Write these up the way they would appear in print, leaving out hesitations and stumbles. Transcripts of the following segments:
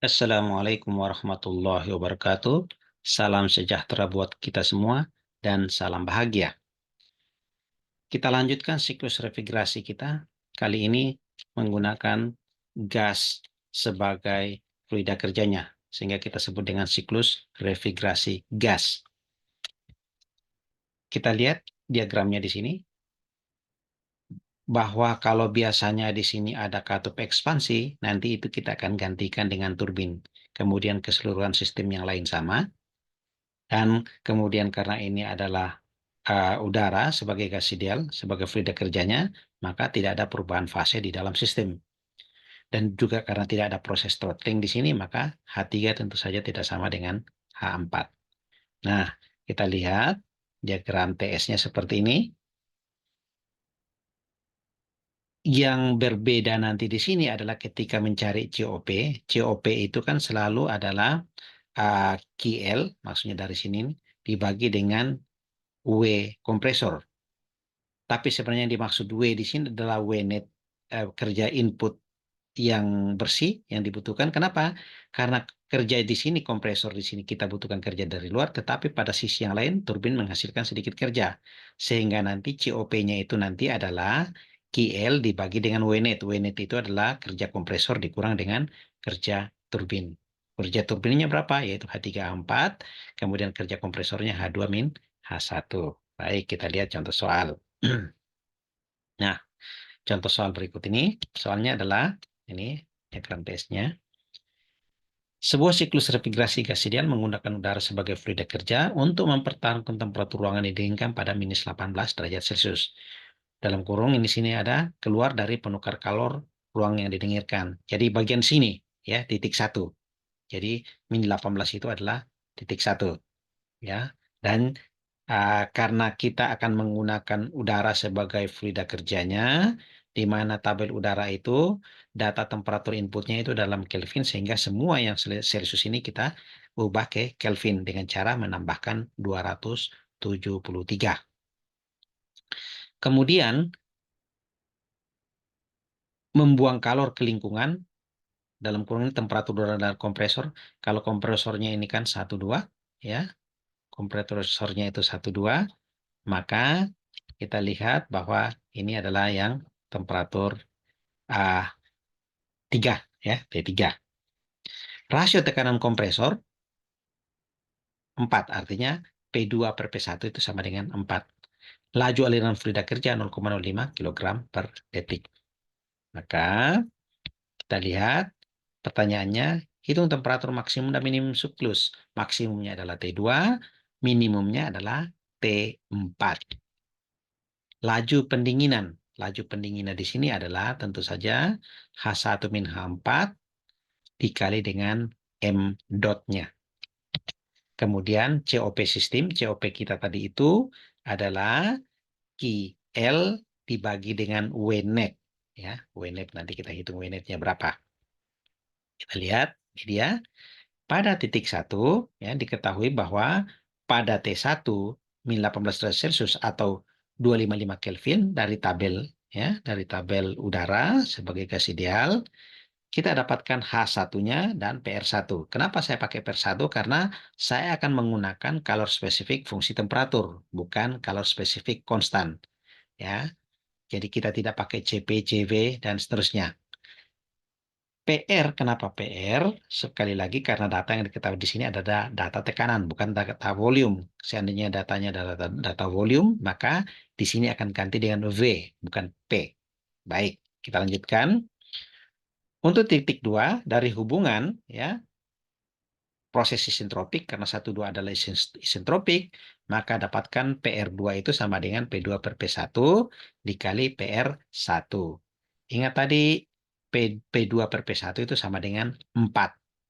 Assalamualaikum warahmatullahi wabarakatuh. Salam sejahtera buat kita semua dan salam bahagia. Kita lanjutkan siklus refrigerasi kita. Kali ini menggunakan gas sebagai fluida kerjanya, sehingga kita sebut dengan siklus refrigerasi gas. Kita lihat diagramnya di sini, bahwa kalau biasanya di sini ada katup ekspansi, nanti itu kita akan gantikan dengan turbin. Kemudian keseluruhan sistem yang lain sama. Dan kemudian karena ini adalah udara sebagai gas ideal, sebagai fluida kerjanya, maka tidak ada perubahan fase di dalam sistem. Dan juga karena tidak ada proses throttling di sini, maka H3 tentu saja tidak sama dengan H4. Nah, kita lihat diagram TS-nya seperti ini. Yang berbeda nanti di sini adalah ketika mencari COP. COP itu kan selalu adalah KL, maksudnya dari sini, dibagi dengan W kompresor. Tapi sebenarnya yang dimaksud W di sini adalah W net, kerja input yang bersih yang dibutuhkan. Kenapa? Karena kerja di sini, kompresor di sini kita butuhkan kerja dari luar, tetapi pada sisi yang lain turbin menghasilkan sedikit kerja. Sehingga nanti COP-nya itu nanti adalah KL dibagi dengan W net. W net itu adalah kerja kompresor dikurang dengan kerja turbin. Kerja turbinnya berapa? Yaitu H3H4, kemudian kerja kompresornya H2-H1. Baik, kita lihat contoh soal. Nah, contoh soal berikut ini, soalnya adalah ini diagram TS-nya. Sebuah siklus refrigerasi gas ideal menggunakan udara sebagai fluida kerja untuk mempertahankan temperatur ruangan yang diinginkan pada minus 18 derajat Celcius. Dalam kurung ini sini ada keluar dari penukar kalor ruang yang didinginkan. Jadi bagian sini ya, titik 1. Jadi min 18 itu adalah titik 1 ya. Dan karena kita akan menggunakan udara sebagai fluida kerjanya, di mana tabel udara itu data temperatur inputnya itu dalam Kelvin, sehingga semua yang Celsius ini kita ubah ke Kelvin dengan cara menambahkan 273. Kemudian membuang kalor ke lingkungan, dalam kurung ini temperatur udara dan kompresor. Kalau kompresornya ini kan 1,2 ya, kompresornya itu 1,2, maka kita lihat bahwa ini adalah yang temperatur 3 ya, T3. Rasio tekanan kompresor 4, artinya P2 per P1 itu sama dengan 4. Laju aliran fluida kerja 0,05 kg per detik. Maka kita lihat pertanyaannya, hitung temperatur maksimum dan minimum siklus. Maksimumnya adalah T2, minimumnya adalah T4. Laju pendinginan. Laju pendinginan di sini adalah tentu saja H1 min H4 dikali dengan M dotnya. Kemudian COP sistem, COP kita tadi itu adalah KL dibagi dengan W net. Ya, W net nanti kita hitung W netnya berapa. Kita lihat, ini dia. Pada titik 1, ya, diketahui bahwa pada T1 min 18 derajat Celcius atau 255 Kelvin dari tabel, ya, dari tabel udara sebagai gas ideal, kita dapatkan H1-nya dan PR1. Kenapa saya pakai PR1? Karena saya akan menggunakan kalor spesifik fungsi temperatur, bukan kalor spesifik konstan. Ya, jadi kita tidak pakai CP, CV, dan seterusnya. PR, kenapa PR? Sekali lagi karena data yang diketahui di sini adalah data tekanan, bukan data volume. Seandainya datanya adalah data volume, maka di sini akan ganti dengan V, bukan P. Baik, kita lanjutkan. Untuk titik 2, dari hubungan, ya, proses isentropik, karena 1,2 adalah isentropik, maka dapatkan PR2 itu sama dengan P2 per P1 dikali PR1. Ingat tadi P2 per P1 itu sama dengan 4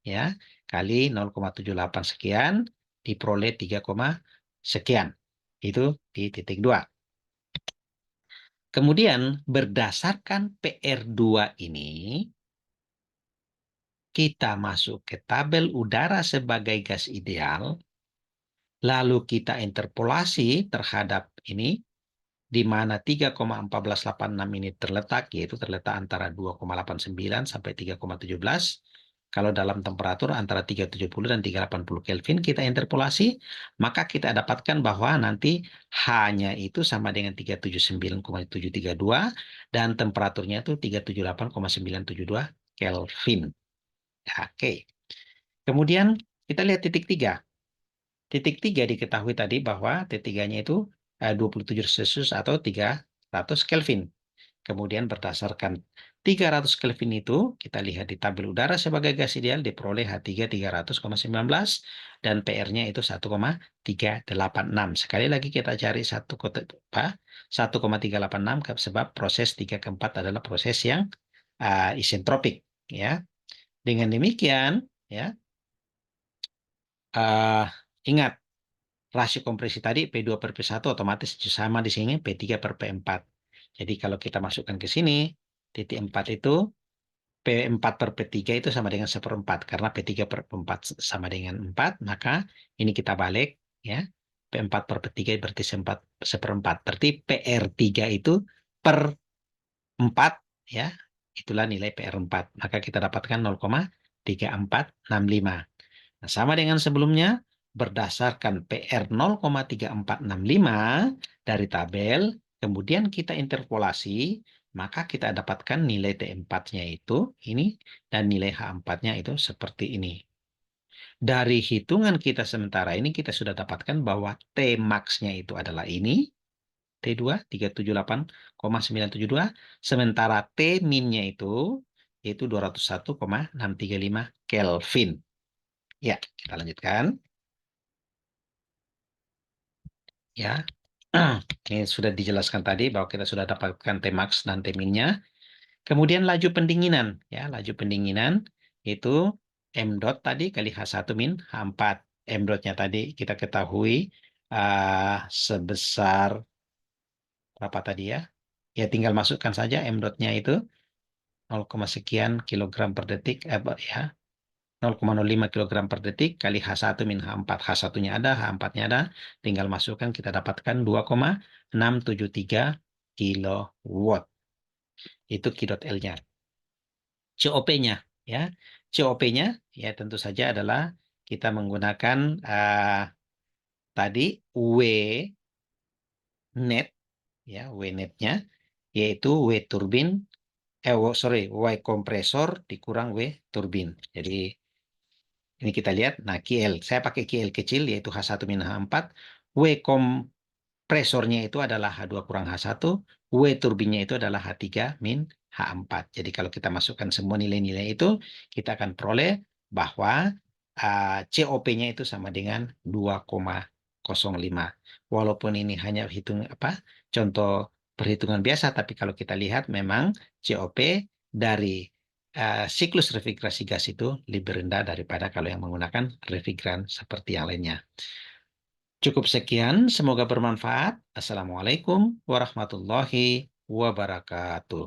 ya, kali 0,78 sekian diperoleh 3, sekian. Itu di titik 2. Kemudian berdasarkan PR2 ini kita masuk ke tabel udara sebagai gas ideal, lalu kita interpolasi terhadap ini, di mana 3,1486 ini terletak, yaitu terletak antara 2,89 sampai 3,17. Kalau dalam temperatur antara 370 dan 380 Kelvin kita interpolasi, maka kita dapatkan bahwa nanti H-nya itu sama dengan 379,732 dan temperaturnya itu 378,972 Kelvin. Oke. Kemudian kita lihat titik 3. Titik 3 diketahui tadi bahwa T3-nya itu 27 Celcius atau 300 Kelvin. Kemudian berdasarkan 300 Kelvin itu, kita lihat di tabel udara sebagai gas ideal diperoleh H3 300,19 dan PR-nya itu 1,386. Sekali lagi kita cari 1,386 sebab proses 3 ke 4 adalah proses yang isentropik. Ya. Dengan demikian, ya, ingat, rasio kompresi tadi P2 per P1 otomatis sama di sini P3 per P4. Jadi kalau kita masukkan ke sini, titik 4 itu P4 per P3 itu sama dengan 1/4. Karena P3 per P4 sama dengan 4, maka ini kita balik. Ya, P4 per P3 berarti 1/4. Berarti PR3 itu per 4. Ya, itulah nilai PR4. Maka kita dapatkan 0,3465. Nah, sama dengan sebelumnya, berdasarkan PR 0,3465 dari tabel, kemudian kita interpolasi, maka kita dapatkan nilai T4-nya itu ini, dan nilai H4-nya itu seperti ini. Dari hitungan kita sementara ini, kita sudah dapatkan bahwa T-max-nya itu adalah ini, T2, 378,972, sementara T-min-nya itu, yaitu 201,635 Kelvin. Ya, kita lanjutkan. Ya, ini sudah dijelaskan tadi bahwa kita sudah dapatkan Tmax dan Tmin-nya. Kemudian laju pendinginan, ya, laju pendinginan itu M dot tadi kali H1 min H4. M dot-nya tadi kita ketahui sebesar berapa tadi ya? Ya, tinggal masukkan saja M dot-nya itu 0, sekian kilogram per detik, ya. 0,05 kg per detik kali H1 min H4. H1-nya ada, H4-nya ada. Tinggal masukkan, kita dapatkan 2,673 kilowatt. Itu Q dot L-nya. COP-nya, ya. COP-nya ya tentu saja adalah kita menggunakan tadi W net, ya, W net-nya yaitu W turbin, W kompresor dikurang W turbin. Jadi ini kita lihat, nah QL, saya pakai QL kecil yaitu H1 min H4, W kompresornya itu adalah H2 kurang H1, W turbinnya itu adalah H3 min H4. Jadi kalau kita masukkan semua nilai-nilai itu, kita akan peroleh bahwa COP-nya itu sama dengan 2,05. Walaupun ini hanya contoh perhitungan biasa, tapi kalau kita lihat memang COP dari siklus refrigerasi gas itu lebih rendah daripada kalau yang menggunakan refrigeran seperti yang lainnya. Cukup sekian, semoga bermanfaat. Assalamualaikum warahmatullahi wabarakatuh.